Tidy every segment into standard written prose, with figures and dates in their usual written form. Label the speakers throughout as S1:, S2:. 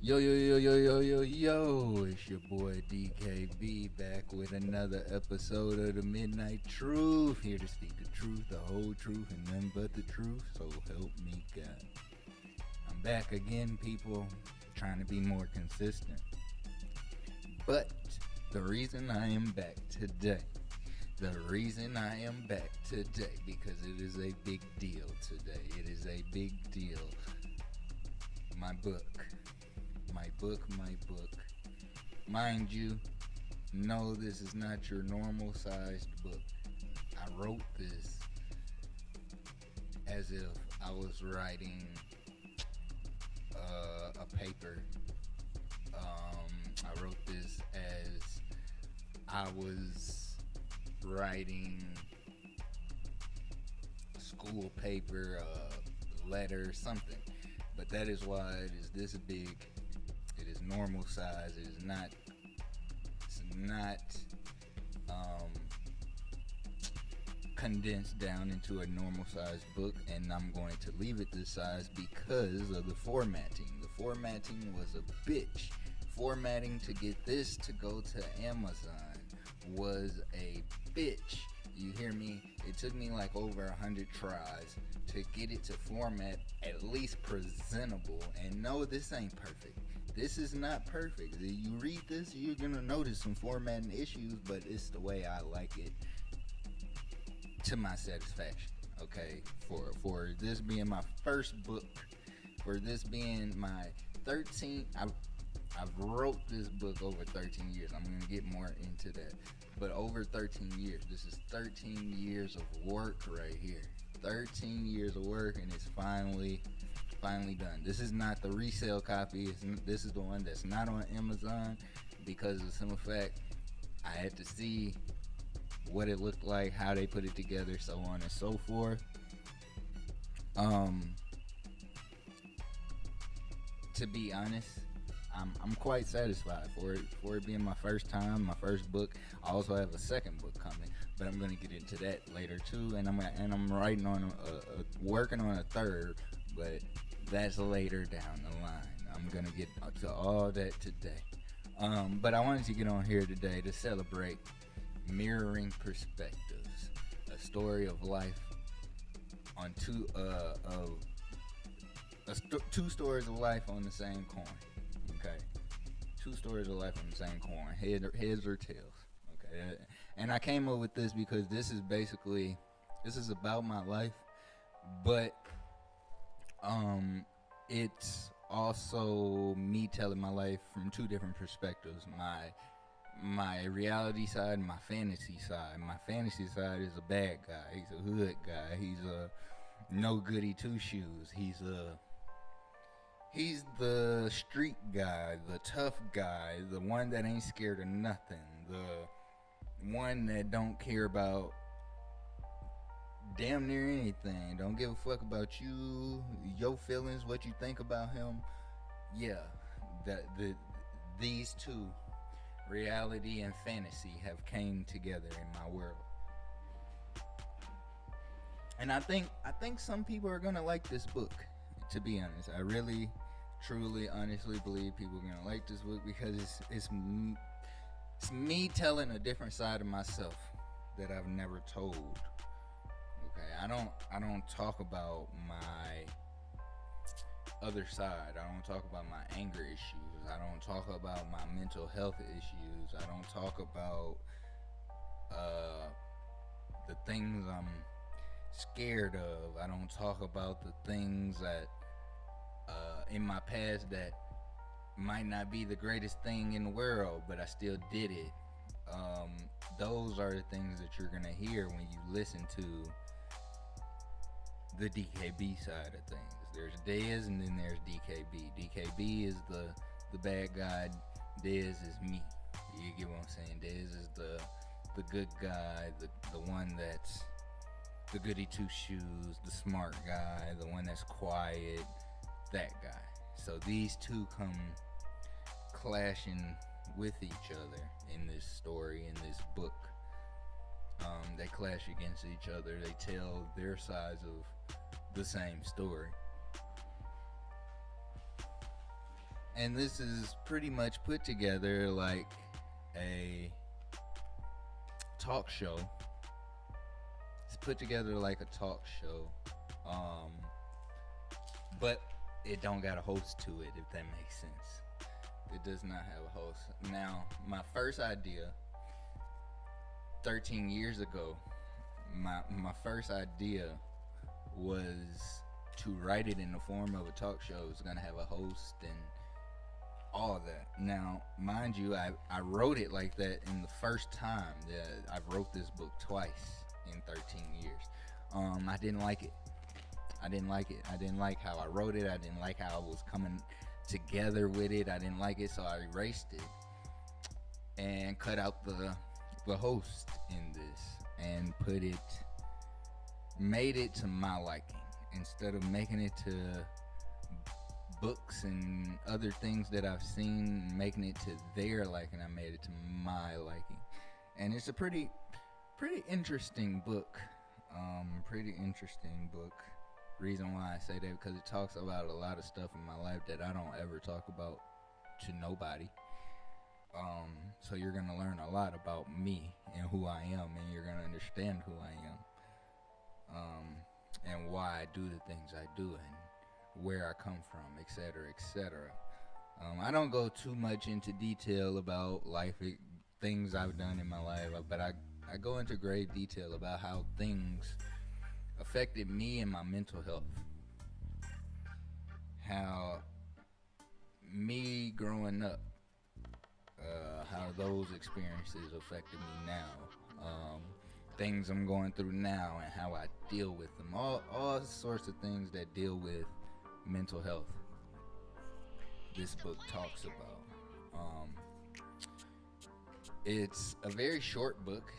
S1: Yo, yo, yo, yo, yo, yo, yo, it's your boy DKB back with another episode of the Midnight Truth. Here to speak the truth, the whole truth, and none but the truth, so help me God. I'm back again, people, trying to be more consistent. But the reason I am back today, because it is a big deal today. It is a big deal. My book. My book. Mind you, no, this is not your normal sized book. I wrote this as if I was writing a paper. I wrote this as I was writing a school paper, a letter, something. But that is why it is this big. It is normal size. It is not. It's not um, condensed down into a normal size book, and I'm going to leave it this size because of the formatting. The formatting was a bitch. Formatting to get this to go to Amazon was a bitch. You hear me? It took me like over 100 tries to get it to format at least presentable. And no, this ain't perfect. This is not perfect. You read this, you're gonna notice some formatting issues, but it's the way I like it to my satisfaction. Okay, for this being my first book, for this being my 13th, I've wrote this book over 13 years. I'm gonna get more into that, but over 13 years. This is 13 years of work right here. 13 years of work, and it's finally done. This is not the resale copy. This is the one that's not on Amazon because of the simple fact I had to see what it looked like, how they put it together, so on and so forth. Um, to be honest, I'm quite satisfied for it being my first time, my first book. I also have a second book coming, but I'm gonna get into that later too. And I'm writing on working on a third, but that's later down the line. I'm gonna get to all that today. But I wanted to get on here today to celebrate mirroring perspectives, a story of life on two stories of life on the same coin. Okay, two stories of life on the same coin, heads or tails. Okay, and I came up with this because this is about my life, but it's also me telling my life from two different perspectives. My reality side and my fantasy side. My fantasy side is a bad guy. He's a hood guy. He's a no goody two shoes. He's the street guy, the tough guy, the one that ain't scared of nothing, the one that don't care about damn near anything. Don't give a fuck about you, your feelings, what you think about him. Yeah, these two, reality and fantasy, have came together in my world. And I think some people are gonna like this book. To be honest, I really, truly, honestly believe people are gonna like this book because it's me telling a different side of myself that I've never told. Okay, I don't talk about my other side. I don't talk about my anger issues. I don't talk about my mental health issues. I don't talk about uh, the things I'm scared of. I don't talk about the things that in my past that might not be the greatest thing in the world, but I still did it. Those are the things that you're gonna hear when you listen to the DKB side of things. There's Dez and then there's DKB. DKB is the bad guy. Dez is me. You get what I'm saying? Dez is the good guy, the one that's the goody two shoes, the smart guy, the one that's quiet, that guy. So these two come clashing with each other in this story, in this book. They clash against each other. They tell their sides of the same story. And this is pretty much put together like a talk show. It's put together like a talk show, um, but it don't got a host to it. If that makes sense, it does not have a host. Now, my first idea, 13 years ago, my first idea was to write it in the form of a talk show. It's gonna have a host and all of that. Now, mind you, I wrote it like that in the first time that I wrote this book twice in 13 years. I didn't like it. I didn't like it. I didn't like how I wrote it. I didn't like how I was coming together with it. I didn't like it, so I erased it and cut out the host in this and made it to my liking instead of making it to books and other things that I've seen, making it to their liking. I made it to my liking, and it's a pretty interesting book. Pretty interesting book. Reason why I say that, because it talks about a lot of stuff in my life that I don't ever talk about to nobody. So you're gonna learn a lot about me and who I am, and you're gonna understand who I am, and why I do the things I do, and where I come from, etc., etc. I don't go too much into detail about life, things I've done in my life, but I go into great detail about how things affected me and my mental health. How me growing up, how those experiences affected me now, things I'm going through now, and how I deal with them. All sorts of things that deal with mental health. This book talks about. It's a very short book,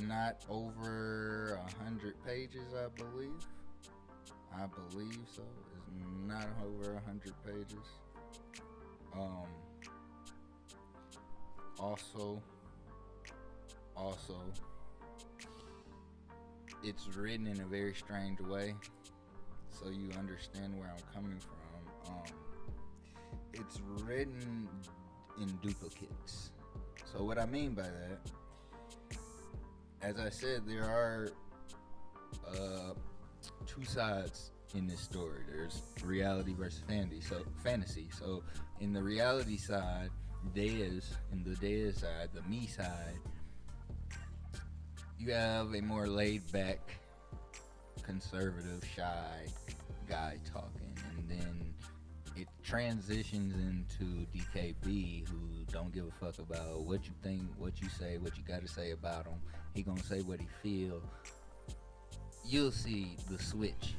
S1: not over 100 pages, I believe. I believe so. It's not over 100 pages. Also, it's written in a very strange way, so you understand where I'm coming from. It's written in duplicates. So what I mean by that, as I said, there are two sides in this story. There's reality versus fantasy. So in the reality side, in the Dez side, the me side, you have a more laid back, conservative, shy guy talking, and then it transitions into DKB, who don't give a fuck about what you think, what you say, what you gotta say about him. He gonna say what he feel. You'll see the switch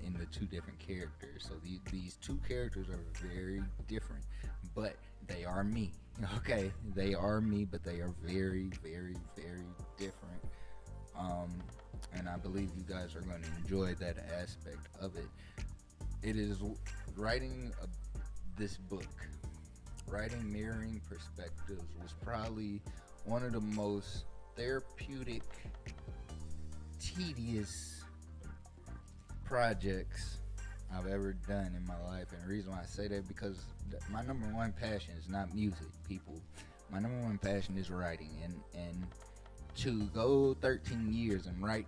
S1: in the two different characters. So these two characters are very different, but they are me. Okay, they are me, but they are very, very, very different. And I believe you guys are going to enjoy that aspect of it. It is writing this book, writing Mirroring Perspectives, was probably one of the most therapeutic, tedious projects I've ever done in my life. And the reason why I say that, because my number one passion is not music, people. My number one passion is writing, and to go 13 years and write.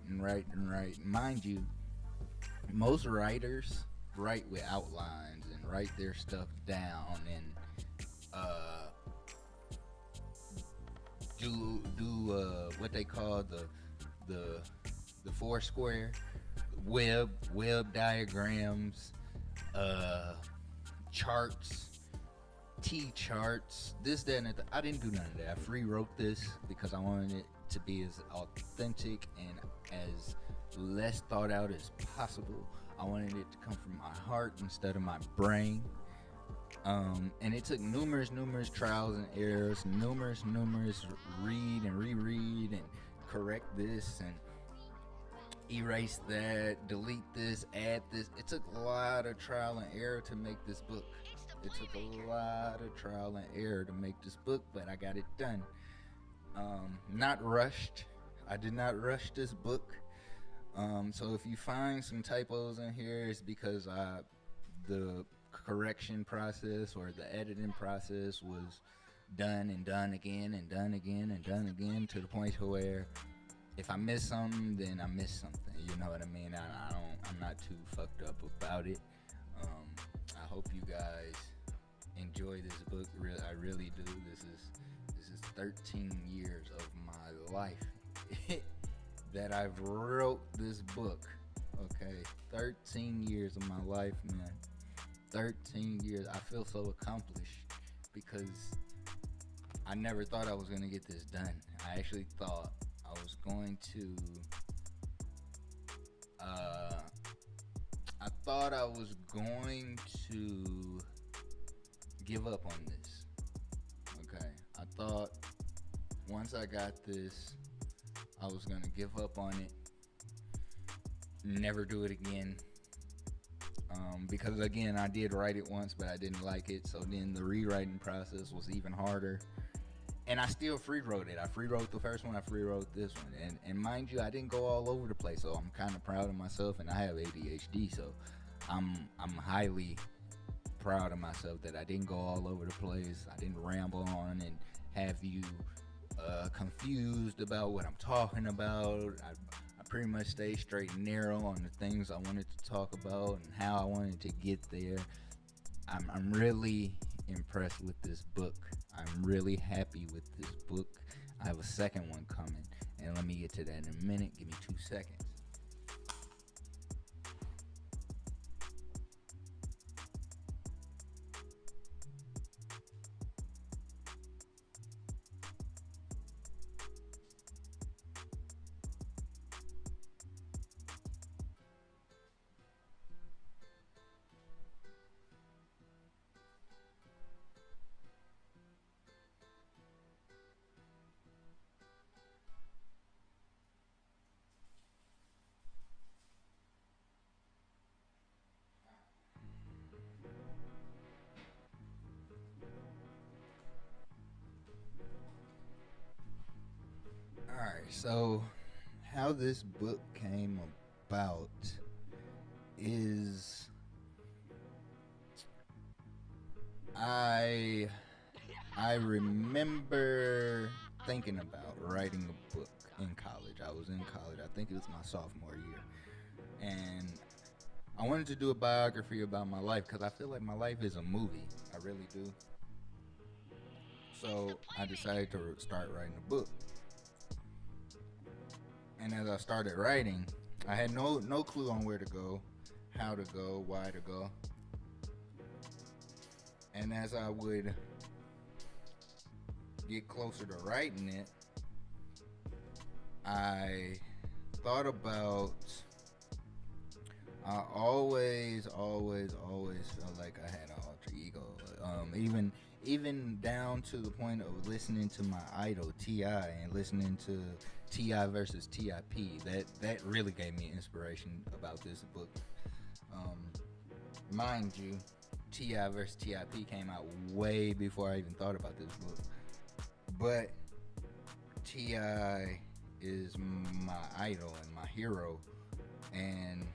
S1: Mind you, most writers write with outlines and write their stuff down and do what they call the four square web diagrams, charts, T-charts, this, that, and that. I didn't do none of that. I free wrote this because I wanted it to be as authentic and as less thought out as possible. I wanted it to come from my heart instead of my brain. And it took numerous trials and errors, numerous read and reread and correct this and erase that, delete this, add this. It took a lot of trial and error to make this book. It took a lot of trial and error to make this book, but I got it done. Not rushed. I did not rush this book. So if you find some typos in here, it's because the correction process or the editing process was done and done again and done again and done again to the point to where if I miss something, then I miss something. You know what I mean? I don't. I'm not too fucked up about it. I hope you guys enjoy this book. I really do. This is 13 years of my life that I've wrote this book. Okay, 13 years of my life, man. 13 years. I feel so accomplished because I never thought I was gonna get this done. I actually thought I was going to. I thought I was going to give up on this. Okay, I thought once I got this, I was gonna give up on it, never do it again. Because again, I did write it once, but I didn't like it. So then the rewriting process was even harder. And I still free wrote it. I free wrote the first one. I free wrote this one. And mind you, I didn't go all over the place. So I'm kind of proud of myself. And I have ADHD, so I'm highly proud of myself that I didn't go all over the place. I didn't ramble on and have you confused about what I'm talking about. I pretty much stayed straight and narrow on the things I wanted to talk about and how I wanted to get there. I'm really impressed with this book. I'm really happy with this book. I have a second one coming, and let me get to that in a minute. Give me 2 seconds. All right, so how this book came about is I I remember thinking about writing a book in college. I was in college. I think it was my sophomore year, and I wanted to do a biography about my life because I feel like my life is a movie. I really do. So I decided to start writing a book. And as I started writing, I had no clue on where to go, how to go, why to go. And as I would get closer to writing it, I thought about. I always felt like I had an alter ego. Even down to the point of listening to my idol Ti and listening to Ti versus Tip. That really gave me inspiration about this book. Um, Mind you, Ti versus Tip came out way before I even thought about this book. But Ti is my idol and my hero, and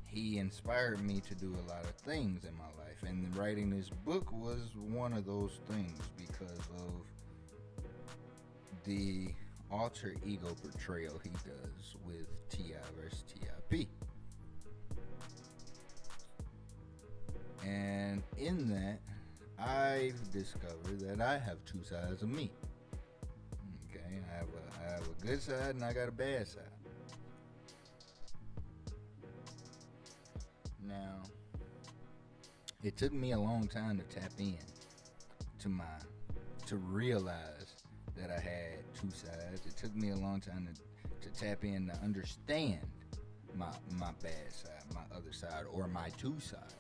S1: he inspired me to do a lot of things in my life, and writing this book was one of those things because of the alter ego portrayal he does with Ti versus Tip. And in that, I've discovered that I have two sides of me. Okay, I have a good side and I got a bad side. Now, it took me a long time to tap in to realize that I had two sides. It took me a long time to tap in to understand my bad side, my other side, or my two sides.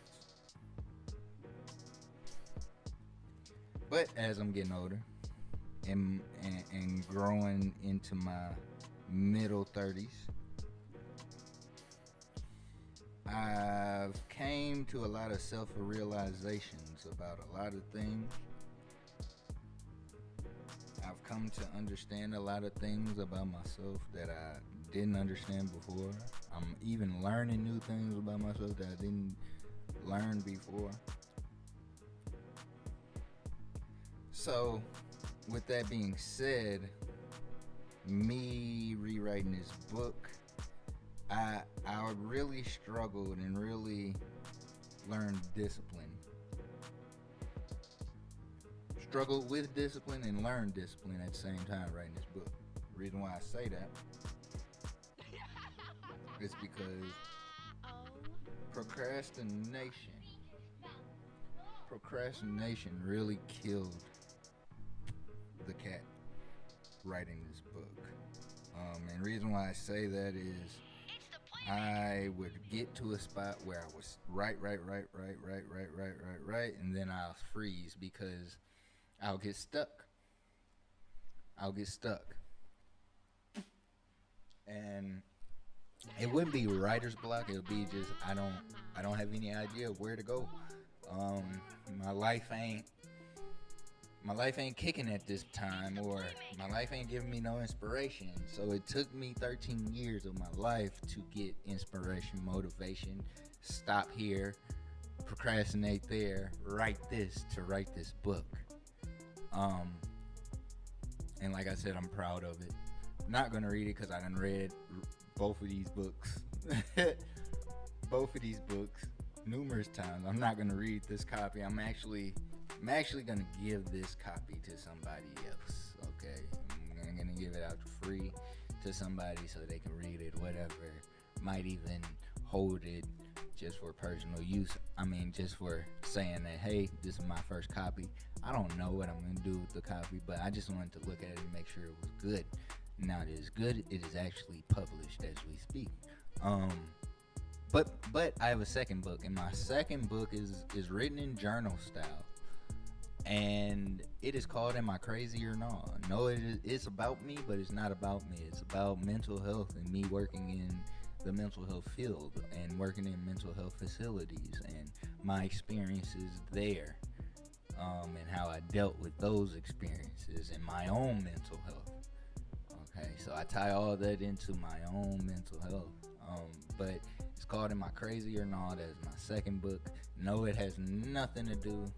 S1: But as I'm getting older and growing into my middle 30s, I've came to a lot of self-realizations about a lot of things. I've come to understand a lot of things about myself that I didn't understand before. I'm even learning new things about myself that I didn't learn before. So, with that being said, me rewriting this book, I really struggled and really learned discipline. Struggled with discipline and learned discipline at the same time writing this book. The reason why I say that is because procrastination procrastination really killed the cat writing this book. And the reason why I say that is I would get to a spot where I was right, and then I'll freeze because I'll get stuck. I'll get stuck. And it wouldn't be writer's block. It'll be just I don't have any idea of where to go. Um, my life ain't kicking at this time, or my life ain't giving me no inspiration. So it took me 13 years of my life to get inspiration, motivation, stop here, procrastinate there, write this to write this book. And like I said, I'm proud of it. I'm not gonna read it because I done read both of these books. Both of these books numerous times. I'm not gonna read this copy. I'm actually gonna give this copy to somebody else. Okay, I'm gonna give it out free to somebody so they can read it. Whatever. Might even hold it just for personal use. I mean, just for saying that, hey, this is my first copy. I don't know what I'm gonna do with the copy, but I just wanted to look at it and make sure it was good. Now it is good. It is actually published as we speak. But I have a second book, and my second book is written in journal style, and it is called "Am I Crazy or Not?" No, it's about me, but it's not about me. It's about mental health and me working in the mental health field and working in mental health facilities and my experiences there, and how I dealt with those experiences and my own mental health. Okay, so I tie all that into my own mental health. But it's called "Am I Crazy or Not?" As my second book. No, it has nothing to do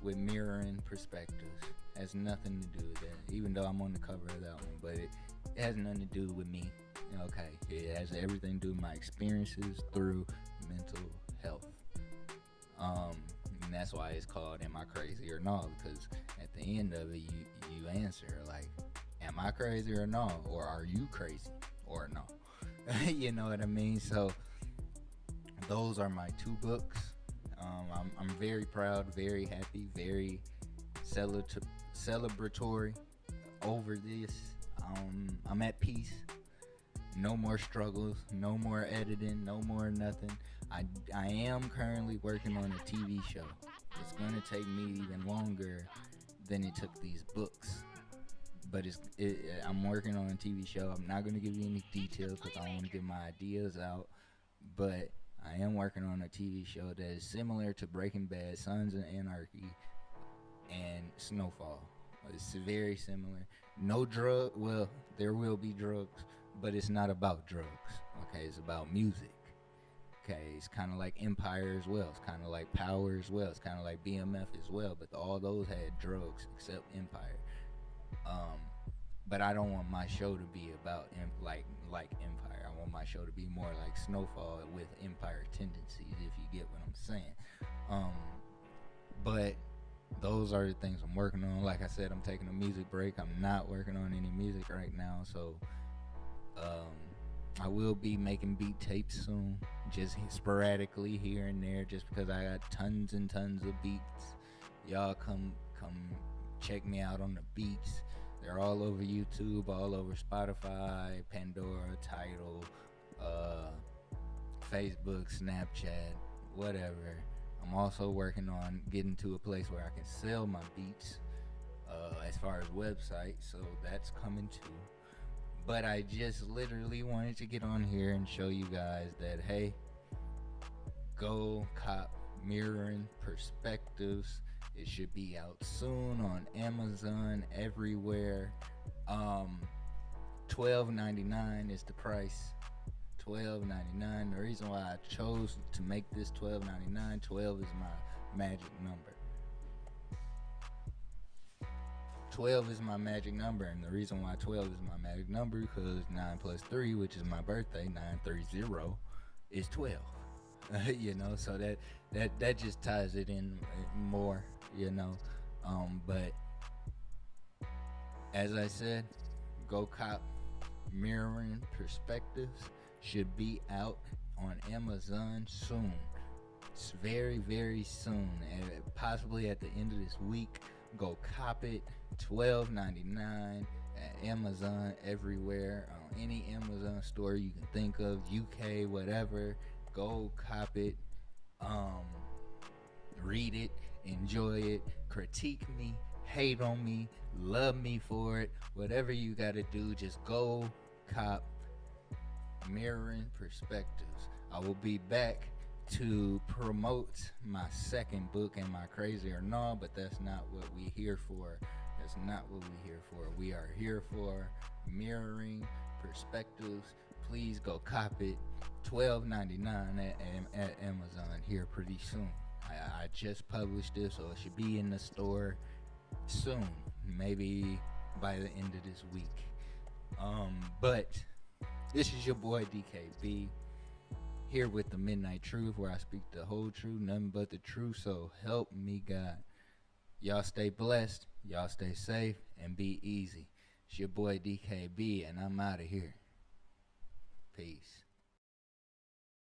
S1: with mirroring perspectives. It has nothing to do with that. Even though I'm on the cover of that one, but it has nothing to do with me. Okay, it has everything to do with my experiences through mental health. And that's why it's called "Am I Crazy or Not?" Because at the end of it, you answer like, "Am I crazy or no?" Or "Are you crazy or no?" You know what I mean? So those are my two books. I'm very proud, very happy, very celebratory over this. I'm at peace. No more struggles, no more editing, no more nothing. I am currently working on a TV show. It's going to take me even longer than it took these books. But I'm working on a TV show. I'm not going to give you any details because I don't want to get my ideas out. But I am working on a TV show that is similar to Breaking Bad, Sons of Anarchy, and Snowfall. It's very similar. No drug. Well, there will be drugs, but it's not about drugs. Okay, it's about music. Okay, it's kind of like Empire as well. It's kind of like Power as well. It's kind of like BMF as well. But all those had drugs except Empire. But I don't want my show to be about like Empire. I want my show to be more like Snowfall with Empire tendencies, if you get what I'm saying. But those are the things I'm working on. Like I said, I'm taking a music break. I'm not working on any music right now, so I will be making beat tapes soon, just sporadically here and there, just because I got tons and tons of beats. Y'all come check me out on the beats. They're all over YouTube, all over Spotify, Pandora, Tidal, Facebook, Snapchat, whatever. I'm also working on getting to a place where I can sell my beats, as far as websites, so that's coming too. But I just literally wanted to get on here and show you guys that, hey, go cop Mirroring Perspectives. It should be out soon on Amazon, everywhere. $12.99 is the price. $12.99. The reason why I chose to make this $12.99, 12 is my magic number. 12 is my magic number, and the reason why 12 is my magic number because 9 plus 3, which is my birthday, 930, is 12. So that just ties it in more, but as I said, go cop Mirroring Perspectives. Should be out on Amazon soon. It's very, very soon, and possibly at the end of this week. Go cop it. $12.99 at Amazon, everywhere, on any Amazon store you can think of, UK, whatever. Go cop it. Read it, enjoy it, critique me, hate on me, love me for it, whatever you gotta do. Just go cop Mirroring Perspectives. I will be back to promote my second book and my Crazy or No, but that's not what we here for. That's not what we here for. We are here for Mirroring Perspectives. Please go cop it. $12.99 at Amazon here pretty soon. I just published this, so it should be in the store soon, maybe by the end of this week. But this is your boy DKB here with the Midnight Truth, where I speak the whole truth, nothing but the truth. So help me God. Y'all stay blessed, y'all stay safe, and be easy. It's your boy DKB, and I'm out of here. Peace.